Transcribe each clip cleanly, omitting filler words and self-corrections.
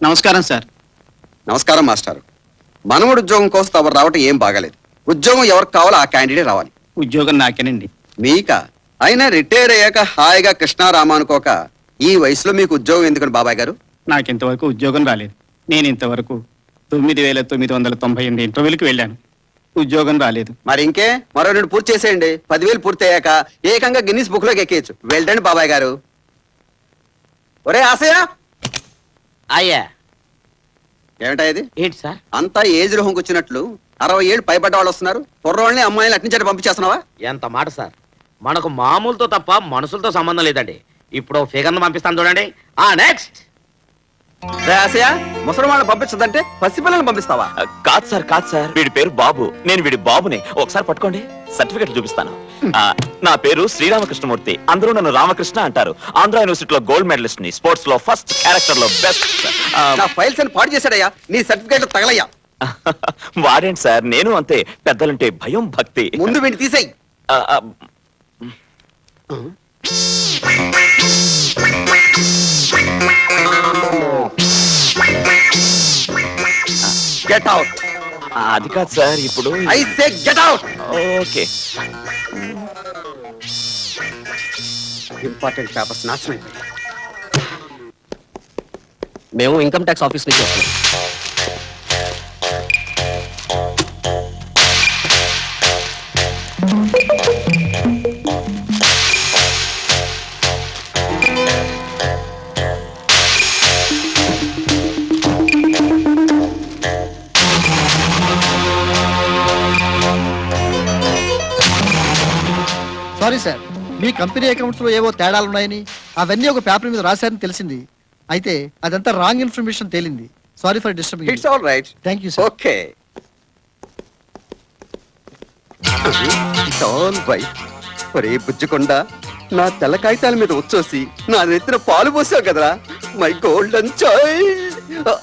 నమస్కారం సార్. నమస్కారం మాస్టారు. మనవడు ఉద్యోగం కోసం తమరు రావటం ఏం బాగాలేదు. ఉద్యోగం ఎవరికి కావాలో ఆ క్యాండిడేట్ రావాలి. ఉద్యోగం నాకేనండి. మీక అయినా రిటైర్ అయ్యాక హాయిగా కృష్ణారామ అనుకోక ఈ వయసులో మీకు ఉద్యోగం ఎందుకని బాబాయ్ గారు? నాకింతవరకు ఉద్యోగం రాలేదు. నేను ఇంతవరకు 9,998 ఇంటర్వ్యూలకు వెళ్ళాను. ఉద్యోగం రాలేదు. మరి ఇంకే మరో 2 పూర్తి చేసేయండి. 10,000 పూర్తి అయ్యాక ఏకంగా గిన్నిస్ బుక్ లోకి ఎక్కేయచ్చు. వెళ్ళండి బాబాయ్ గారు. ఒరే ఆశయ, అయ్యా ఏమిటా ఇది? ఏంటి సార్? అంతా ఏజ్ రోహంకి వచ్చినట్లు 60 ఏళ్ళు పైబడ్డ వాళ్ళు వస్తున్నారు. కుర్రోళ్ళని అమ్మాయిని అట్నుంచి పంపించేస్తున్నావా? ఎంత మాట సార్, మనకు మామూలుతో తప్ప మనుషులతో సంబంధం లేదండి. ఇప్పుడు ఫిగర్ను పంపిస్తాను చూడండి. నెక్స్ట్. ఆశయ, ముసలి వాళ్ళని పంపించదంటే పసిపిల్లల్ని పంపిస్తావా? కాదు సార్, వీడి పేరు బాబు. నేను వీడి బాబుని. ఒకసారి పట్టుకోండి, సర్టిఫికెట్ చూపిస్తాను. నా పేరు శ్రీరామకృష్ణమూర్తి. అందరూ నన్ను రామకృష్ణ అంటారు. ఆంధ్ర యూనివర్సిటీలో గోల్డ్ మెడలిస్ట్ ని, స్పోర్ట్స్ లో ఫస్ట్, క్యారెక్టర్ లో బెస్ట్. నా ఫైల్స్ అని పాడు చేశాడయ్యా. నీ సర్టిఫికేట్ తగలయ్యా. వాడేంటి సార్, నేను అంతే. పెద్దలంటే భయం, భక్తి. ముందు వీడిని తీసేయి. Get out. అది కాదు సార్, ఇప్పుడు I say get out. Okay. Important papers నాశనం అయిపోయాయి. మేము ఇన్కమ్ ట్యాక్స్ ఆఫీస్ నుంచి వస్తున్నాం. సారీ సార్, మీ కంపెనీ అకౌంట్స్ లో ఏవో తేడాలున్నాయని అవన్నీ ఒక పేపర్ మీద రాశారని తెలిసింది. అయితే అదంతా రాంగ్ ఇన్ఫర్మేషన్ తేలింది. Sorry for disturbing. It's all right. Thank you sir. Okay. It's all right. ఒరే బుజ్జుకొండ, నా తెల్ల కాగితాల మీద వచ్చేసి నా నెత్తిన పాలు పోసావు కదరా, మై గోల్డెన్ చైల్డ్.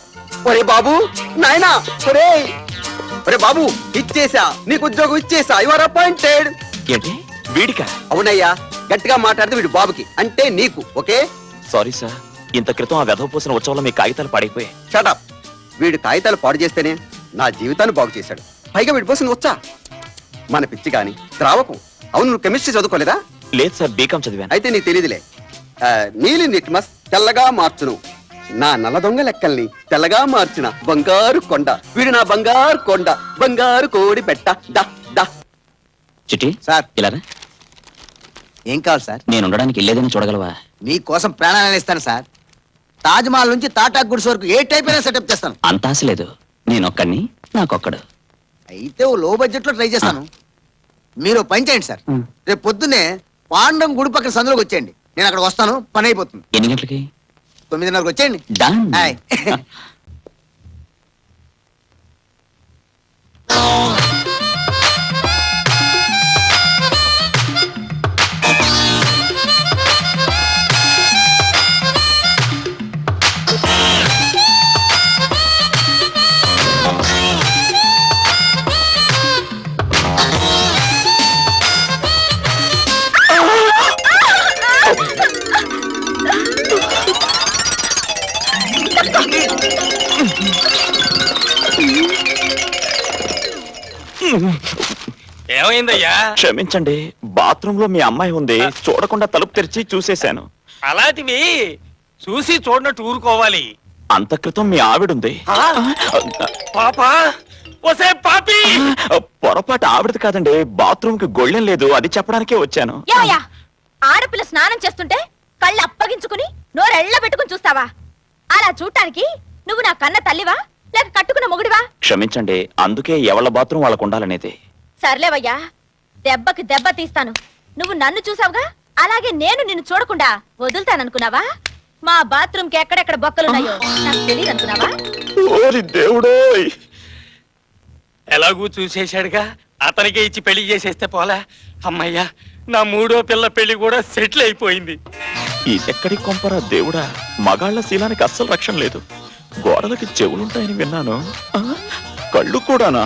ఒరే బాబు, నాయనా, ఒరే ఒరే బాబు, ఇచ్చేసా, నీకు ఉద్యోగం ఇచ్చేసా. You are appointed. ఏంటి వీడికా? అవునయ్యా, గట్టిగా మాట్లాడితే వీడు బాబుకి, అంటే నీకు. ఓకే. సారీ సార్, ఇంత క్రితం ఆ వెధవ పోసిన ఉత్సవంలో మీ కాగితాలు పాడైపోయాయి. షటప్. వీడు కాగితాలు పాడు చేస్తేనే నా జీవితాన్ని బాగు చేశాడు. పైగా వీడి పోసింది వచ్చా మన పిచ్చి గాని ద్రావకం. అవును, నువ్వు కెమిస్ట్రీ చదువుకోలేదా? లేదు సార్, బీకామ్ చదివాను. అయితే నీకు తెలియదులే. నీలి నిట్మస్ తెల్లగా మార్చును, నా నల్ల దొంగ లెక్కల్ని తెల్లగా మార్చిన బంగారు కొండ. వీడు నా బంగారు కొండ, బంగారు కోడి పెట్ట. దా దా. చిట్టి సార్. ఇలా ఏం కావాలి సార్? నేను ఉండడానికి ఇల్లేదని చూడగలవా? మీకోసం ప్రాణాలను ఇస్తాను సార్. తాజ్ మహల్ నుంచి టాటా గుడ్స్ వరకు ఏ టైప్ అయినా సెటప్ చేస్తాను. అంత ఆశ లేదు. నేనొక్కడిని, నాకొక్కడు. అయితే ఓ లో బడ్జెట్ లో ట్రై చేస్తాను. మీరు పని చేయండి సార్. మ్. రేపు పొద్దున్నే పాండం గుడి పక్కన సందులోకి వచ్చేయండి. నేను అక్కడ వస్తాను, పని అయిపోతుంది. ఎన్ని గంటలకి? 9:30కి వచ్చేయండి. డన్. హాయ్. ఏమైందయ్యా? క్షమించండి, బాత్రూమ్ లో మీ అమ్మాయి ఉంది. చూడకుండా తలుపు తెరిచి చూసేశాను. అలాంటివి చూసి చూడనట్టు ఊరుకోవాలి. అంత క్రితం మీ ఆవిడుంది. పాపా, ఒసే పాపి! పొరపాటు ఆవిడది కాదండి, బాత్రూమ్ కి గొళ్ళెం లేదు, అది చెప్పడానికే వచ్చాను. యాయా, ఆడపిల్ల స్నానం చేస్తుంటే కళ్ళు అప్పగించుకుని నోరెళ్ళ పెట్టుకుని చూస్తావా? అలా చూడటానికి నువ్వు నా కన్న తల్లివా లేక కట్టుకున్న మొగుడివా? క్షమించండి, అందుకే ఎవళ్ళ బాత్రూమ్ వాళ్ళకు ఉండాలనేది. సర్లేవయ్యా, దెబ్బకి దెబ్బ తీస్తాను. నువ్వు నన్ను చూసావుగా, అలాగే నేను నిన్ను చూడకుండా వదులుతాననుకున్నావా? మా బాత్రూమ్ కి ఎక్కడెక్కడ బొక్కలున్నాయో నాకు తెలియదు అనుకున్నావా? ఓరి దేవుడోయ్! ఎలాగూ చూసేశాడుగా, అతనికే ఇచ్చి పెళ్లి చేసేస్తే పోలా. అమ్మయ్యా, నా 3వ పిల్ల పెళ్లి కూడా సెటిల్ అయిపోయింది. ఇదెక్కడి కొంపరా దేవుడా! మగాళ్ల శీలానికి అస్సలు రక్షణ లేదు. గోడలకి చెవులుంటాయని విన్నాను, కళ్ళు కూడానా?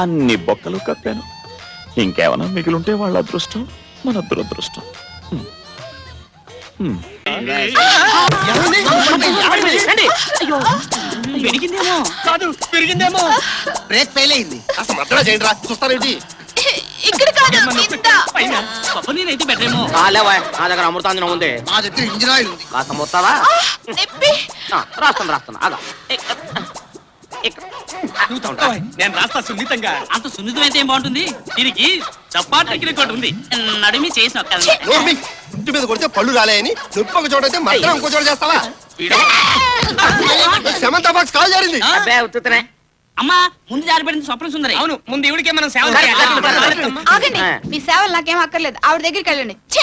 అన్ని బొక్కలు కప్పాను, ఇంకేమైనా మిగిలింటే వాళ్ళ అదృష్టం మన దురదృష్టం. కాదు పెరిగిందేమో. బ్రేక్ ఫెయిల్ అయింది. అసలు మద్దతు చేయండి రా, చూస్తారేంటి? ఇక్కడ కాదు పైన నేనైతే బెటరేమో. కాలేవా, నా దగ్గర అమృతాంజనం ఉంది, మా దగ్గర ఇంజిన్ ఆయిల్ ఉంది. కాస్త మొత్తావా? రాస్తాను ఆగా. నేను రాస్తా సున్నితంగా. అంత సున్నితమైతే ఏం బాగుంటుంది, దీనికి చప్పాటు తగ్గిన ఒకటి ఉంది, నడిమి చేసిన నోర్మి, ఇంటి మీద కొడితే పళ్ళు రాలేని నొప్పి ఒక చోట అయితే మధ్య ఇంకో చోట చేస్తావా? సెమంతా బాక్స్ కాల్ జారింది. అబ్బే ఉత్తుతనే. అమ్మా ముందు జారిపడింది స్వప్న సుందరి. అవును, ముందు ఇవిడికే మనం సేవ ఆగండి, మీ సేవలు నాకేం అక్కర్లేదు, ఆవిడ దగ్గరికి వెళ్ళండి. ఛీ!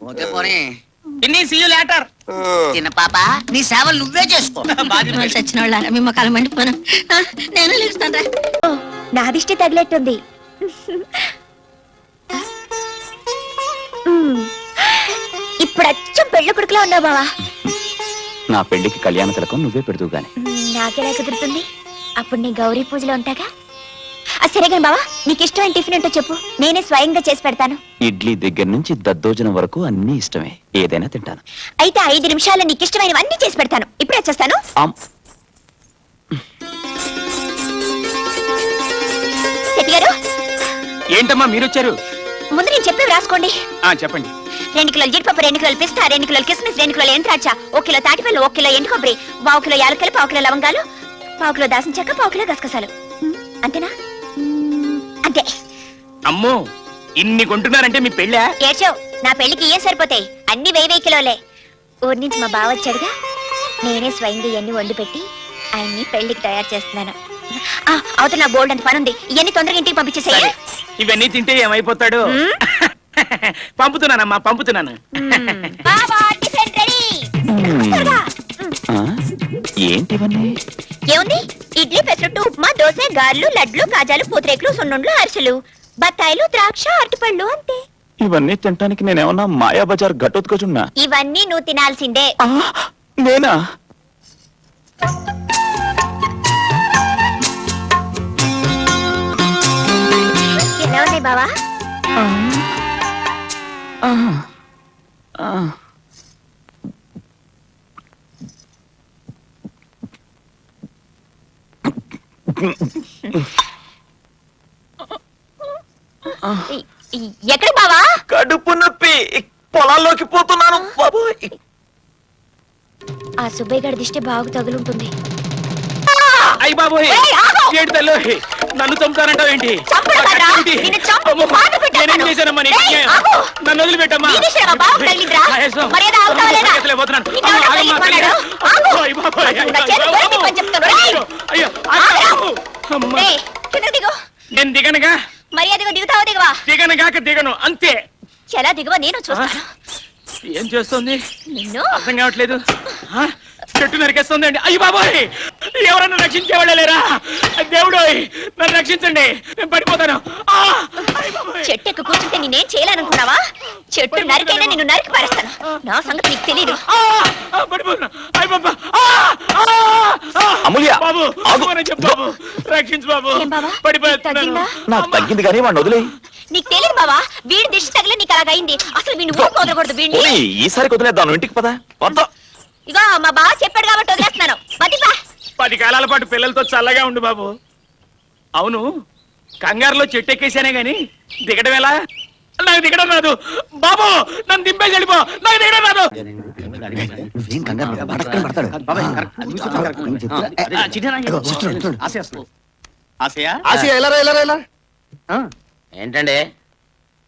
పోతే పోనీ. లేటర్. చిన్న పాప, నీ సేవలు నువ్వే చేసుకో. చచ్చిన వాళ్ళ మీ మొక్కలు మండిపోను. నేను లేస్తాను. నా దిష్టి తగిలేట్టుంది. ఇప్పుడు అచ్చం పెళ్లి కొడుకులా ఉన్నావు బావా. నా పెళ్లికి కళ్యాణ తిలకం నువ్వే పెడుతూ గాని. నాకెలా కుదురుతుంది? అప్పుడు నీ గౌరీ పూజలో ఉంటాగా. సరే కానీ బావా, నీకు ఇష్టమైన టిఫిన్ ఏంటో చెప్పు, నేనే స్వయంగా చేసి పెడతాను. ఇడ్లీ దగ్గర నుంచి దద్దోజనం వరకు అన్ని ఇష్టమే, ఏదైనా తింటాను. అయితే 5 నిమిషాల్లో నీకు ఇష్టమైనవన్నీ చేసి పెడతాను. ఇప్పుడే వచ్చేస్తాను. శెట్టి గారు, ఏంటమ్మా మీరొచ్చారు? ముందు నేను చెప్పేవి రాసుకోండి. చెప్పండి. 2 కిలోల జీడిపప్పు, 2 కిలోల పిస్తా, 2 కిలోల కిస్మిస్, 2 కిలోల ఎంద్రాక్ష, 1 కిలో తాటిపల్లి, 1 కిలో ఎండు కొబ్బరి, 1 కిలో యాలకులు, 1 కిలో లవంగాలు, 1 కిలో దాసిన చెక్క, 1 కిలో గసగసాలు. అంతేనా? అంతే. అమ్మో, ఇన్ని కొంటున్నారంటే మీ పెళ్ళా? ఏడ్చావు, నా పెళ్లికి ఏం సరిపోతాయి, అన్ని 1000 కిలోలే. ఊరి నుంచి మా బావ వచ్చాడుగా, నేనే స్వయంగా ఇవన్నీ వండి పెట్టి ఆయన్ని పెళ్లికి తయారు చేస్తున్నాను. అవతల నా బోల్డ్ అంత పని ఉంది, ఇవన్నీ తొందరగా ఇంటికి పంపించేసేయ్. ఇవన్నీ తింటే ఏమైపోతాడు? పంపుతున్నానమ్మా, పంపుతున్నాను. బావా, టిఫిన్ రెడీ. త్వరగా. ఏంటివన్నీ? ఏముంది? ఇడ్లీ, పెసరట్టు, ఉప్మా, దోశ, గారెలు, లడ్లు, కాజాలు, పూతరేకులు, సున్నుండ్లు, అరిసెలు, బత్తాయిలు, ద్రాక్ష, అరటిపళ్ళు, అంతే. ఇవన్నీ తినటానికి నేనేమన్నా మాయా బజార్ గట్టొత్తుకొచున్నా? ఇవన్నీ నువ్వు తినాల్సిందే. నేనా? ఎలా ఉన్నాయి బావా? ఎక్కడ బావా? కడుపు నొప్పి, పొలాల్లోకి పోతున్నాను బాబు. ఆ సుబ్బయ్య గారి దిష్టి బాగా తగులుంటుంది. అయ్య బాబోయ్, ఏంటి తల్లు నన్ను చంపుతానంటావు ఏంటి? నేనేం చేశానమ్మా నీకు అన్యాయం? నన్ను వదిలిపెట్టమ్మా. నేను దిగనుగా. మర్యాదగా దిగుతావా దిగవా? దిగనుగాక దిగను, అంతే. చాలా దిగవా, నేను చూస్తాను. ఏం చేస్తుంది నిన్ను అర్థం కావట్లేదు. చెట్టు నరికేస్తుంది అండి. అయ్యి బాబోయ్, ఎవరన్నా రక్షించేవాళ్ళ లేరా? దేవుడు నన్ను రక్షించండి, నేను పడిపోతాను. చెట్టు ఎక్కువ కూర్చుంటే నేనేం చేయాలనుకున్నావా? చెట్టు నరికైనా నిన్ను నరికి పారేస్తాను. నా సంగతి నీకు తెలీదు. పడిపోతున్నా. అయ్య బాబా, అమూల్య, బాబు ఆగు. చెప్పు బాబు, రక్షించు బాబు. ఏం బావా? పడిపోతున్నాను. తగ్గిందా? నాకు తగ్గింది కానీ వాడిని వదిలే. నీకు తెలియదు బావా, వీడి దిష్టి తగిలే నీకు అలాగైంది. అసలు వీడిని ఊరు వదలకూడదు. వీడిని ఈసారి వదిలేద్దాను, ఇంటికి పద. వద్దా? ఇగో మా బావ చెప్పాడు కాబట్టి వదిలేస్తున్నాను. మతిపా. 10 కాలాల పాటు పిల్లలతో చల్లగా ఉండు బాబు. అవును, కంగారులో చెట్టు ఎక్కేసానే గాని దిగడం ఎలా? నాకు దిగడం రాదు బాబు, నన్ను దింపేసి వెళ్ళిపో. నాకు దిగడం రాదు. ఏంటండి?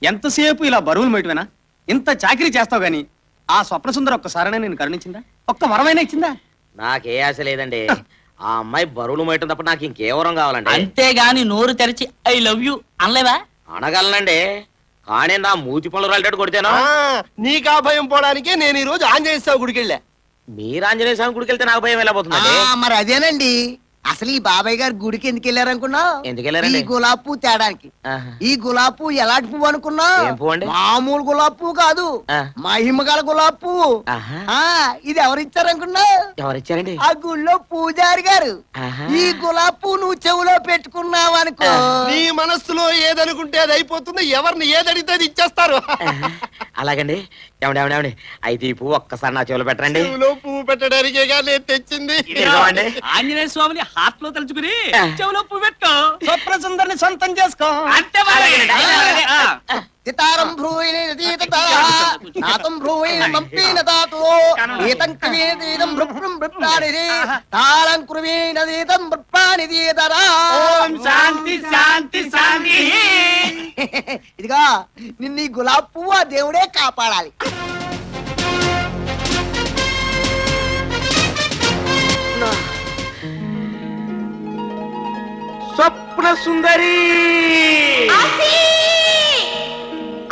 ఎంతసేపు ఇలా బరువులు మేటవేనా? ఇంత చాకరీ చేస్తావు గాని ఆ స్వప్న సుందర ఒక్కసారైనా నేను కరుణించిందా? ఒక్క వరమైనా ఇచ్చిందా? నాకే ఆశ లేదండి. ఆ అమ్మాయి బరువులు మోయటం తప్ప నాకు ఇంకే వరం కావాలండి. అంతేగాని నోరు తెరిచి ఐ లవ్ యూ అనలేవా? అనగలనండి, కానీ నా మూతి పనులు రాలేటట్టు కొడితేనా? నీకు ఆ భయం పోవడానికే నేను ఈ రోజు ఆంజనేయ స్వామి గుడికి వెళ్ళా. మీరు ఆంజనేయ స్వామి గుడికి వెళ్తే నాకు భయం ఎలా పోతుందండి? మరి అదేనండి, అసలు ఈ బాబాయ్ గారు గుడికి ఎందుకు వెళ్ళారనుకున్నావు? ఎందుకు వెళ్ళారండి? ఈ గులాబ్ పువ్వు తేడానికి. ఆహా. ఈ గులాబ్ పువ్వు ఎలాంటి పువ్వు అనుకున్నావు? ఏం పువ్వు అండి? మామూలు గులాబ్ పువ్వు కాదు, ఆ. మహిమగల గులాబ్ పువ్వు. ఆహా. ఆ, ఇది ఎవరిచ్చారనుకున్నావు? ఎవరిచ్చారండి? ఆ గుళ్ళో పూజారి గారు. ఆహా. ఈ గులాబ్ పువ్వు నువ్వు చెవులో పెట్టుకున్నావు అనుకో, నీ మనస్సులో ఏదనుకుంటే అది అయిపోతుంది. ఎవరిని ఏదడితే అది ఇచ్చేస్తారు. ఆహా. అలాగండి. ఏమండి అయితే ఈ పువ్వు ఒక్కసారి నా చెవులు పెట్టరండి. చెవులో పువ్వు పెట్టడానికే నేను తెచ్చింది. నిజమండి? ఆంజనేయ స్వామిని హార్ట్ లో తలుచుకుని ఆ. చెవులో పువ్వు పెట్టు. స్వప్న సుందరిని సొంతం చేసుకో. అంతే మరి. ఆ. సితారం భ్రూయిని నాతం భ్రూయిని మంపీన తాతో ఏతం క్రిమేదీదం భృభృం భృప్రానిది తాళం క్రుమేనదీదం భృప్రానిదీదరా. ఓం శాంతి శాంతి శాంతి. ఇదిగా నిన్ను ఈ గులాబ్ పువ్వు ఆ దేవుడే కాపాడాలి. స్వప్న సుందరి. ఆసి!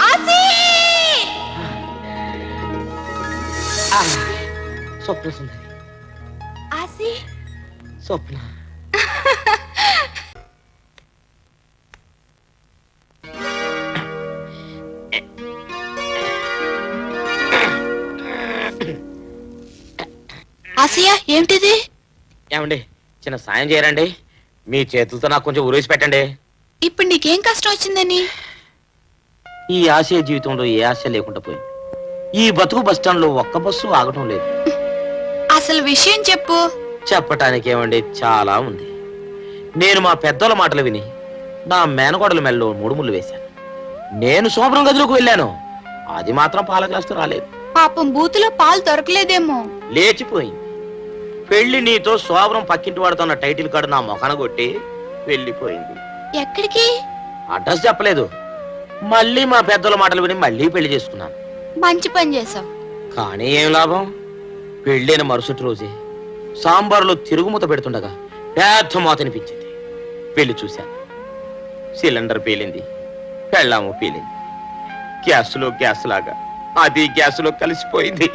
ఆసి! స్వప్న సుందరి. ఆసి! స్వప్న. ఆసియా ఏమిటిది? ఏమండి చిన్న సాయం చేయరండి. మీ చేతులతో నాకు కొంచెం ఉరేసి పెట్టండి. ఇప్పుడు నీకేం కష్టం వచ్చిందని? ఈ ఆశయ జీవితంలో ఏ ఆశ లేకుండా పోయింది. ఈ బతుకు బస్టాండ్ లో ఒక్క బస్సు ఆగటం లేదు. అసలు విషయం చెప్పు. చెప్పటానికి ఏమండి చాలా ఉంది. నేను మా పెద్దల మాటలు విని నా మేనగోడల మెల్లో 3 ముళ్ళు వేశాను. నేను శోభనం గదిలోకి వెళ్ళాను. అది మాత్రం పాల గ్లాసుతో రాలేదు. పాపం బూతులో పాలు దొరకలేదేమో. లేచిపోయింది. పెళ్లి నీతో శోభనం పక్కింటి వాడుతున్న టైటిల్ కార్డు నా మొఖాన కొట్టి వెళ్ళిపోయింది. ఎక్కడికి? అడ్రస్ చెప్పలేదు. మళ్ళీ మా పెద్దల మాటలు విని మళ్ళీ పెళ్లి చేసుకున్నాను. మంచి పని చేసావు. కానీ ఏం లాభం? పెళ్ళైన మరుసటి రోజే సాంబార్లో తిరుగుమూత పెడుతుండగా పెద్ద మూత అనిపించింది. పెళ్లి చూశాను. సిలిండర్ పేలింది, పెళ్ళాము పేలింది. గ్యాస్లో గ్యాస్ లాగా అది గ్యాస్లో కలిసిపోయింది.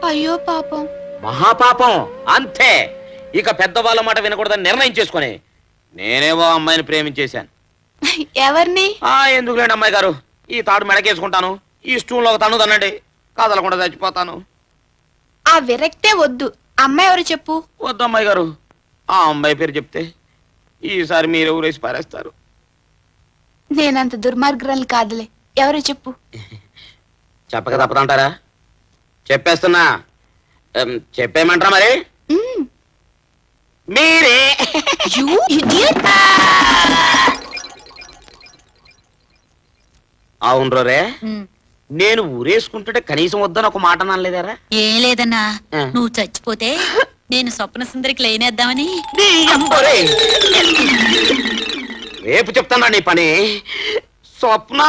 అయ్యో పాపం. మహాపాపం. అంతే. ఇక పెద్దవాళ్ళ మాట వినకూడదని నిర్ణయం చేసుకుని నేనేవో అమ్మాయిని ప్రేమించేశాను. ఎవరిని? ఎందుకులేండి అమ్మాయి గారు, ఈ తాడు మెడకేసుకుంటాను, ఈ స్టూల్లో ఒక తన్ను తన్నండి, కదలకుండా చచ్చిపోతాను. ఆ విరక్తే వద్దు. అమ్మాయి ఎవరు చెప్పు. వద్దు అమ్మాయి గారు, ఆ అమ్మాయి పేరు చెప్తే ఈసారి మీరు ఊరేసి పారేస్తారు. నేనంత దుర్మార్గురాలు కాదులే. ఎవరు చెప్పు. చెప్పక తప్పదంటారా? చెప్పేస్తున్నా. చెప్పేయమంటారా మరి? మీరే. అవును రే, నేను ఊరేసుకుంటుంటే కనీసం వద్దని ఒక మాట అనలేదారా? ఏం లేదన్నా, ఆ. నువ్వు చచ్చిపోతే నేను స్వప్న సుందరికి లైనేద్దామని. రేపు చెప్తానా నీ పని. స్వప్న